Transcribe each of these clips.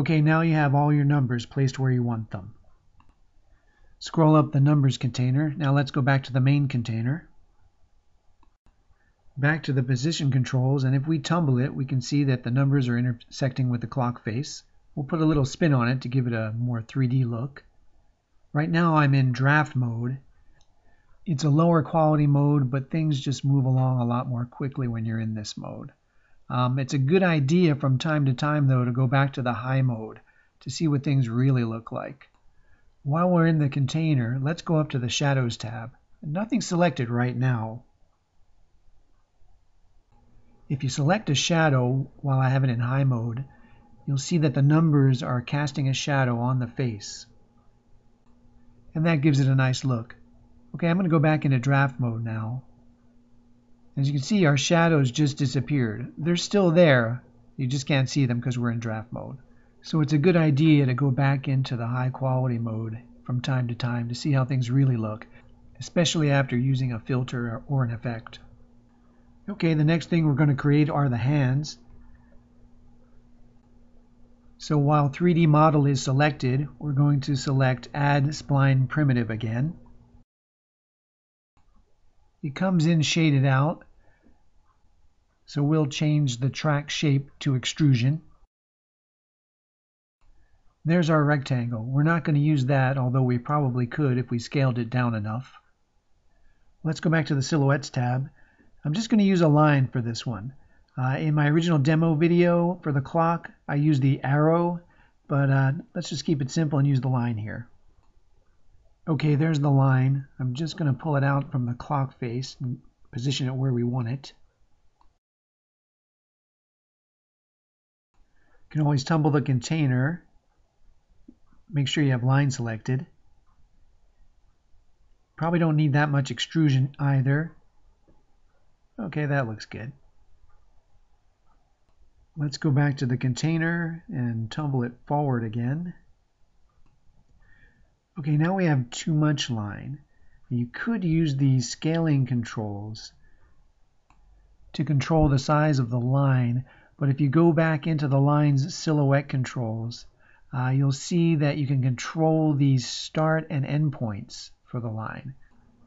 Okay, now you have all your numbers placed where you want them. Scroll up the numbers container. Now let's go back to the main container. Back to the position controls, and if we tumble it, we can see that the numbers are intersecting with the clock face. We'll put a little spin on it to give it a more 3D look. Right now I'm in draft mode. It's a lower quality mode, but things just move along a lot more quickly when you're in this mode. It's a good idea from time to time, though, to go back to the high mode to see what things really look like. While we're in the container, let's go up to the Shadows tab. Nothing's selected right now. If you select a shadow while I have it in high mode, you'll see that the numbers are casting a shadow on the face. And that gives it a nice look. Okay, I'm going to go back into draft mode now. As you can see, our shadows just disappeared. They're still there. You just can't see them because we're in draft mode. So it's a good idea to go back into the high quality mode from time to time to see how things really look, especially after using a filter or an effect. Okay, the next thing we're going to create are the hands. So while 3D model is selected, we're going to select Add Spline Primitive again. It comes in shaded out, so we'll change the track shape to extrusion. There's our rectangle. We're not going to use that, although we probably could if we scaled it down enough. Let's go back to the Silhouettes tab. I'm just going to use a line for this one. In my original demo video for the clock, I used the arrow, but let's just keep it simple and use the line here. Okay, there's the line. I'm just going to pull it out from the clock face and position it where we want it. You can always tumble the container. Make sure you have line selected. Probably don't need that much extrusion either. Okay, that looks good. Let's go back to the container and tumble it forward again. Okay, now we have too much line. You could use the scaling controls to control the size of the line, but if you go back into the line's silhouette controls, you'll see that you can control the start and end points for the line.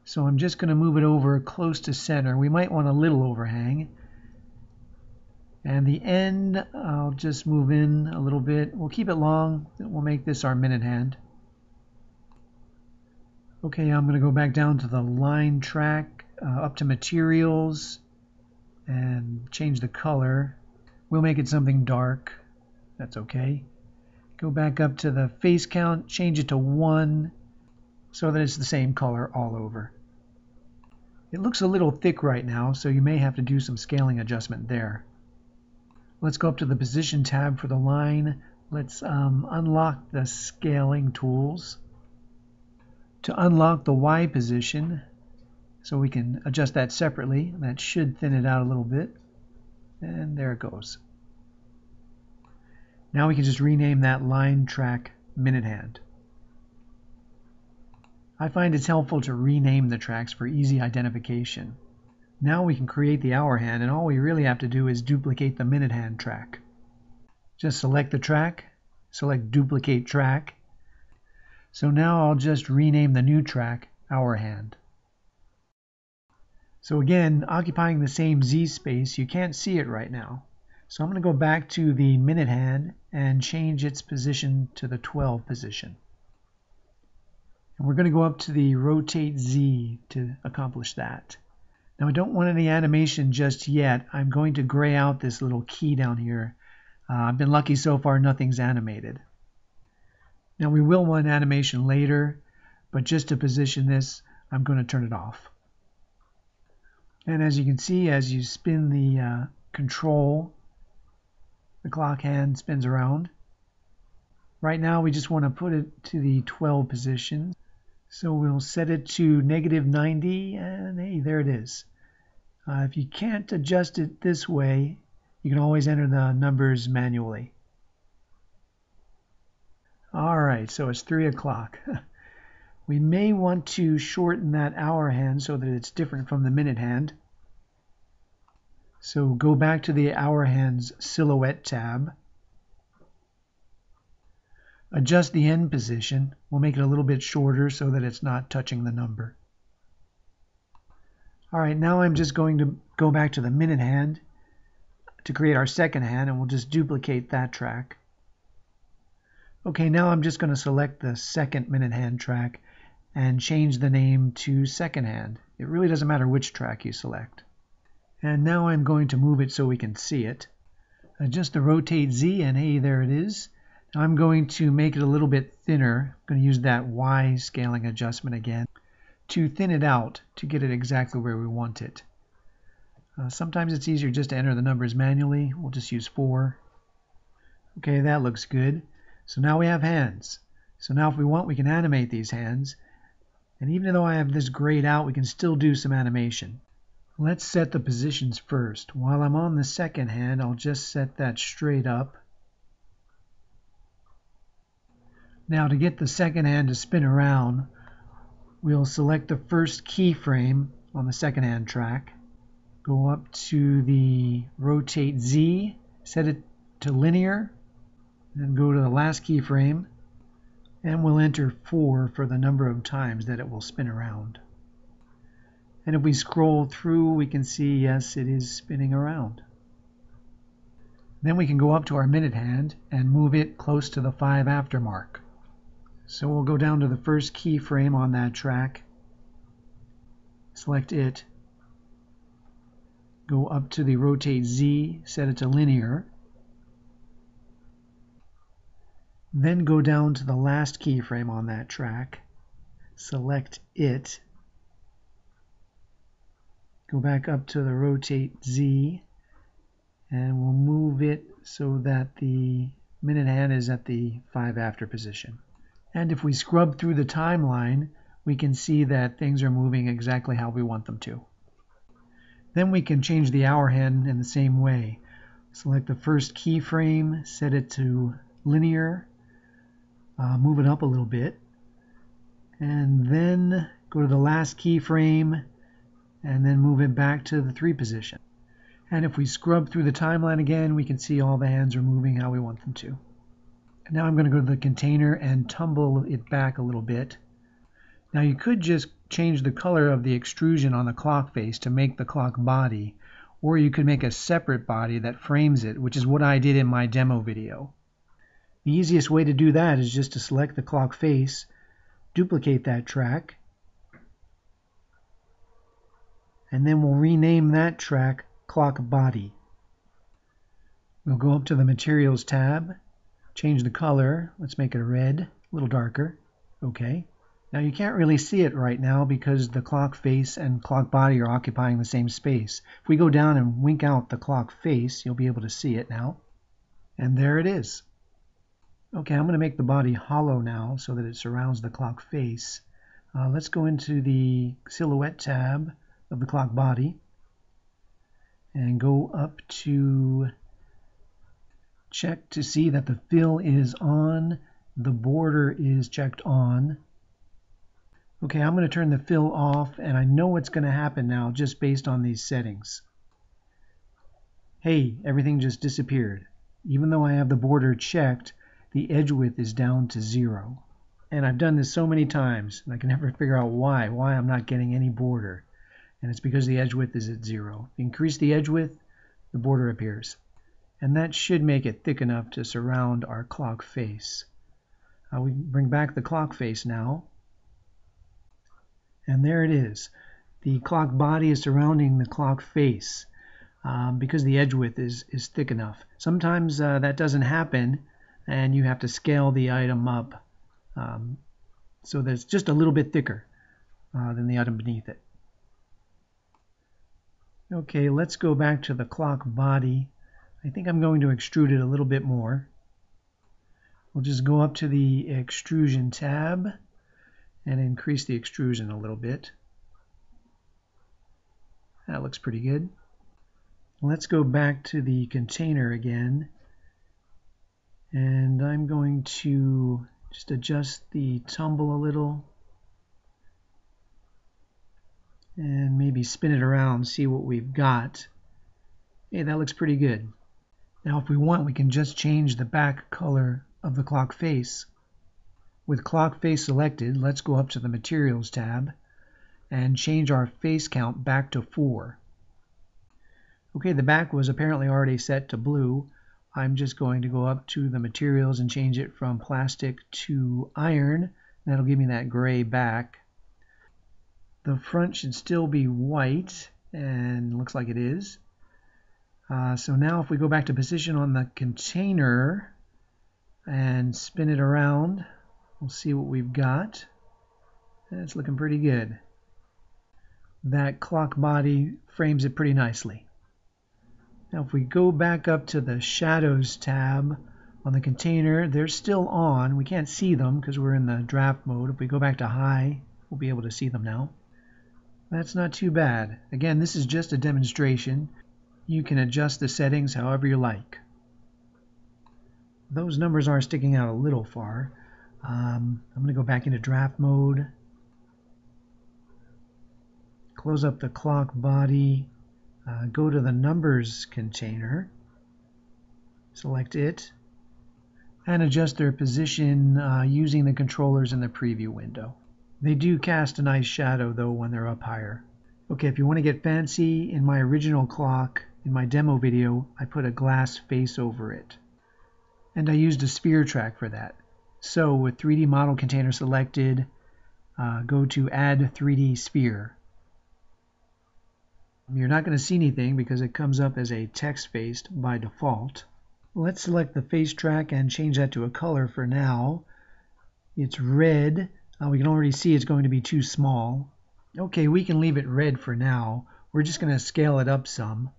So I'm just going to move it over close to center. We might want a little overhang. And the end, I'll just move in a little bit. We'll keep it long. We'll make this our minute hand. Okay, I'm going to go back down to the line track, up to materials, and change the color. We'll make it something dark. That's okay. Go back up to the face count, change it to 1 so that it's the same color all over. It looks a little thick right now, so you may have to do some scaling adjustment there. Let's go up to the position tab for the line. Let's unlock the scaling tools. To unlock the Y position, so we can adjust that separately, that should thin it out a little bit. And there it goes. Now we can just rename that line track minute hand. I find it's helpful to rename the tracks for easy identification. Now we can create the hour hand, and all we really have to do is duplicate the minute hand track. Just select the track, select duplicate track. So now I'll just rename the new track hour hand. So again, occupying the same Z space, you can't see it right now. So I'm going to go back to the minute hand and change its position to the 12 position. And we're going to go up to the rotate Z to accomplish that. Now I don't want any animation just yet. I'm going to gray out this little key down here. I've been lucky so far, nothing's animated. Now we will want animation later, but just to position this, I'm going to turn it off. And as you can see, as you spin the control, the clock hand spins around. Right now we just want to put it to the 12 position. So we'll set it to -90, and hey, there it is. If you can't adjust it this way, you can always enter the numbers manually. All right, so it's 3 o'clock. We may want to shorten that hour hand so that it's different from the minute hand. So go back to the hour hand's silhouette tab. adjust the end position. We'll make it a little bit shorter so that it's not touching the number. All right, now I'm just going to go back to the minute hand to create our second hand, and we'll just duplicate that track. Okay, now I'm just going to select the second minute hand track and change the name to second hand. It really doesn't matter which track you select. And now I'm going to move it so we can see it. Adjust the rotate Z, and hey, there it is. Now I'm going to make it a little bit thinner. I'm going to use that Y scaling adjustment again to thin it out to get it exactly where we want it. Sometimes it's easier just to enter the numbers manually. We'll just use 4. Okay, that looks good. So now we have hands. So now if we want, we can animate these hands. And even though I have this grayed out, we can still do some animation. Let's set the positions first. While I'm on the second hand, I'll just set that straight up. Now to get the second hand to spin around, we'll select the first keyframe on the second hand track. Go up to the rotate Z, set it to linear, then go to the last keyframe, and we'll enter 4 for the number of times that it will spin around. And if we scroll through, we can see, yes, it is spinning around. Then we can go up to our minute hand and move it close to the 5 after mark. So we'll go down to the first keyframe on that track, select it, go up to the rotate Z, set it to linear, then go down to the last keyframe on that track, select it, go back up to the rotate Z, and we'll move it so that the minute hand is at the 5 after position. And if we scrub through the timeline, we can see that things are moving exactly how we want them to. Then we can change the hour hand in the same way. Select the first keyframe, set it to linear, move it up a little bit, and then go to the last keyframe and then move it back to the 3 position. And if we scrub through the timeline again, we can see all the hands are moving how we want them to. And now I'm going to go to the container and tumble it back a little bit. Now you could just change the color of the extrusion on the clock face to make the clock body, or you could make a separate body that frames it, which is what I did in my demo video. The easiest way to do that is just to select the clock face, duplicate that track, and then we'll rename that track Clock Body. We'll go up to the Materials tab, change the color, let's make it red, a little darker, okay. Now you can't really see it right now because the clock face and clock body are occupying the same space. If we go down and wink out the clock face, you'll be able to see it now. And there it is. Okay, I'm going to make the body hollow now so that it surrounds the clock face. Let's go into the Silhouette tab of the clock body and go up to check to see that the fill is on, the border is checked on. Okay, I'm going to turn the fill off, and I know what's going to happen now just based on these settings. Hey, everything just disappeared. Even though I have the border checked, the edge width is down to 0. And I've done this so many times, and I can never figure out why I'm not getting any border. And it's because the edge width is at 0. Increase the edge width, the border appears. And that should make it thick enough to surround our clock face. We bring back the clock face now. And there it is. The clock body is surrounding the clock face because the edge width is thick enough. Sometimes that doesn't happen, and you have to scale the item up so that it's just a little bit thicker than the item beneath it. Okay, let's go back to the clock body. I think I'm going to extrude it a little bit more. We'll just go up to the extrusion tab and increase the extrusion a little bit. That looks pretty good. Let's go back to the container again, and I'm going to just adjust the tumble a little and maybe spin it around, see what we've got. Hey, that looks pretty good. Now if we want, we can just change the back color of the clock face. With clock face selected, let's go up to the Materials tab and change our face count back to 4. Okay, the back was apparently already set to blue. I'm just going to go up to the Materials and change it from plastic to iron. That'll give me that gray back. The front should still be white, and looks like it is. So now if we go back to position on the container and spin it around, we'll see what we've got. It's looking pretty good. That clock body frames it pretty nicely. Now if we go back up to the Shadows tab on the container, they're still on. We can't see them because we're in the draft mode. If we go back to high, we'll be able to see them now. That's not too bad. Again, this is just a demonstration. You can adjust the settings however you like. Those numbers are sticking out a little far. I'm going to go back into draft mode. Close up the clock body. Go to the numbers container. Select it. And adjust their position using the controllers in the preview window. They do cast a nice shadow though when they're up higher. Okay, if you want to get fancy, in my original clock, in my demo video, I put a glass face over it. And I used a sphere track for that. So with 3D model container selected, go to Add 3D Sphere. You're not going to see anything because it comes up as a text face by default. Let's select the face track and change that to a color for now. It's red. We can already see it's going to be too small. Okay, we can leave it red for now. We're just going to scale it up some.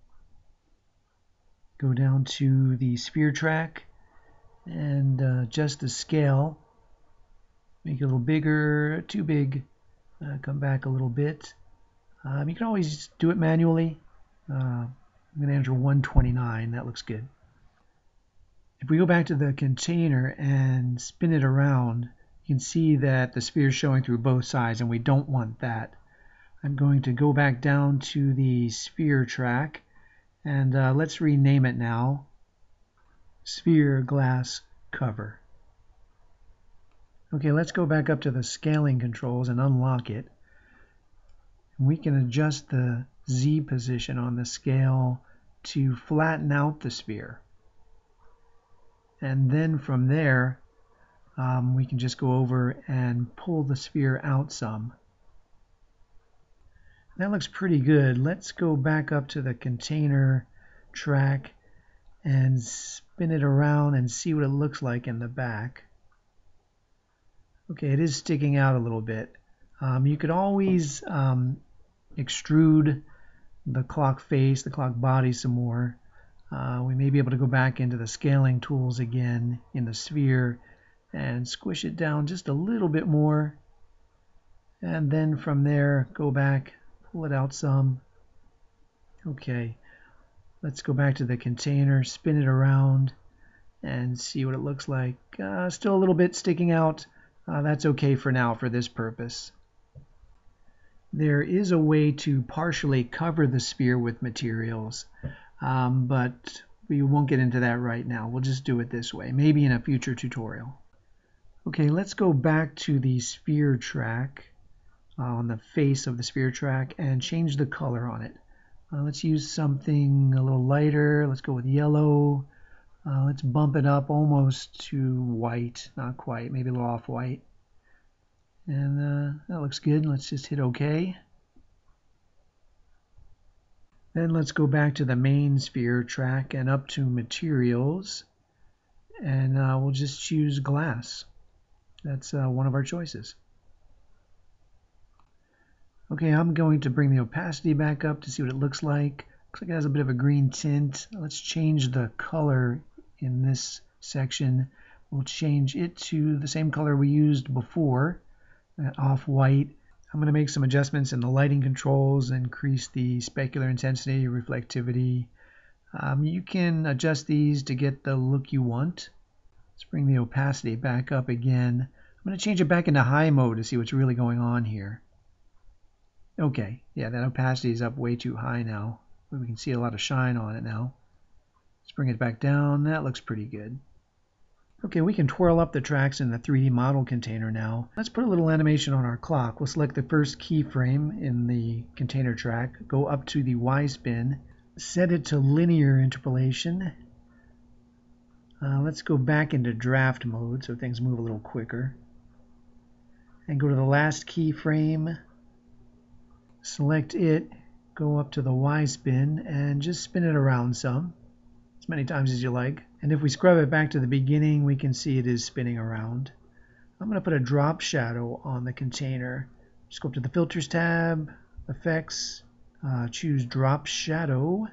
Go down to the sphere track and adjust the scale. Make it a little bigger, too big. Come back a little bit. You can always do it manually. I'm going to enter 129. That looks good. If we go back to the container and spin it around, you can see that the sphere is showing through both sides, and we don't want that. I'm going to go back down to the sphere track, and let's rename it now. Sphere Glass Cover. Okay, let's go back up to the scaling controls and unlock it. We can adjust the Z position on the scale to flatten out the sphere. And then from there, we can just go over and pull the sphere out some. That looks pretty good. Let's go back up to the container track and spin it around and see what it looks like in the back. Okay, it is sticking out a little bit. You could always extrude the clock face, the clock body some more. We may be able to go back into the scaling tools again in the sphere and squish it down just a little bit more. And then from there, go back, pull it out some. Okay, let's go back to the container, spin it around, and see what it looks like. Still a little bit sticking out. That's okay for now for this purpose. There is a way to partially cover the sphere with materials, but we won't get into that right now. We'll just do it this way, maybe in a future tutorial. Okay, let's go back to the sphere track on the face of the sphere track and change the color on it. Let's use something a little lighter. Let's go with yellow. Let's bump it up almost to white, not quite, maybe a little off-white. And that looks good. Let's just hit OK. Then let's go back to the main sphere track and up to materials. And we'll just choose glass. That's one of our choices. Okay, I'm going to bring the opacity back up to see what it looks like. Looks like it has a bit of a green tint. Let's change the color in this section. We'll change it to the same color we used before, that off-white. I'm going to make some adjustments in the lighting controls, increase the specular intensity, reflectivity. You can adjust these to get the look you want. Let's bring the opacity back up again. I'm going to change it back into high mode to see what's really going on here. Okay, yeah, that opacity is up way too high now. We can see a lot of shine on it now. Let's bring it back down. That looks pretty good. Okay, we can twirl up the tracks in the 3D model container now. Let's put a little animation on our clock. We'll select the first keyframe in the container track, go up to the Y spin, set it to linear interpolation. Let's go back into draft mode so things move a little quicker. And go to the last keyframe, select it, go up to the Y spin, and just spin it around some, as many times as you like. And if we scrub it back to the beginning, we can see it is spinning around. I'm going to put a drop shadow on the container. Just go up to the Filters tab, Effects, choose Drop Shadow,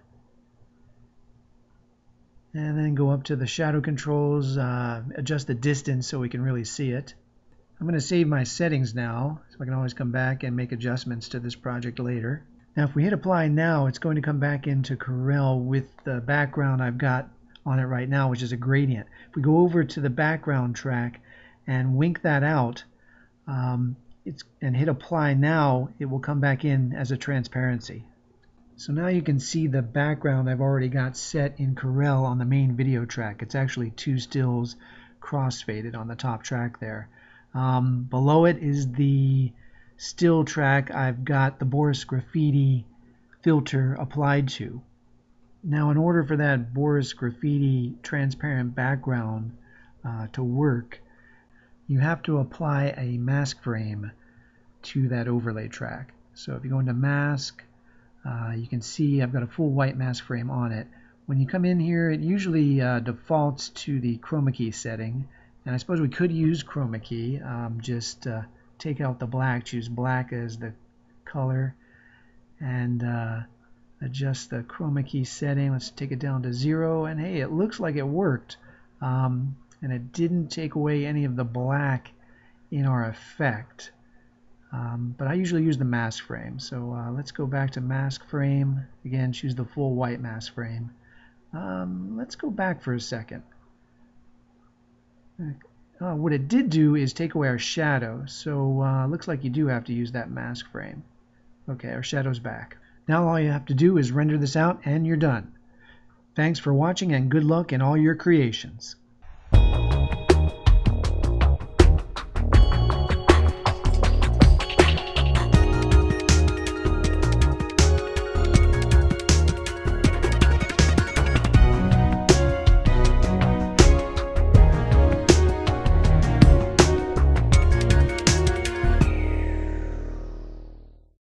and then go up to the Shadow Controls, adjust the distance so we can really see it. I'm going to save my settings now, so I can always come back and make adjustments to this project later. Now if we hit Apply now, it's going to come back into Corel with the background I've got on it right now, which is a gradient. If we go over to the background track and wink that out and hit Apply now, it will come back in as a transparency. So now you can see the background I've already got set in Corel on the main video track. It's actually two stills crossfaded on the top track there. Below it is the still track I've got the Boris Graffiti filter applied to. Now in order for that Boris Graffiti transparent background to work, you have to apply a mask frame to that overlay track. So if you go into Mask, you can see I've got a full white mask frame on it. When you come in here, it usually defaults to the chroma key setting. And I suppose we could use chroma key, just take out the black, choose black as the color, and adjust the chroma key setting. Let's take it down to 0, and hey, it looks like it worked. And it didn't take away any of the black in our effect. But I usually use the mask frame. So let's go back to mask frame. Again, choose the full white mask frame. Let's go back for a second. What it did do is take away our shadow, so looks like you do have to use that mask frame. Okay, our shadow's back. Now all you have to do is render this out and you're done. Thanks for watching and good luck in all your creations.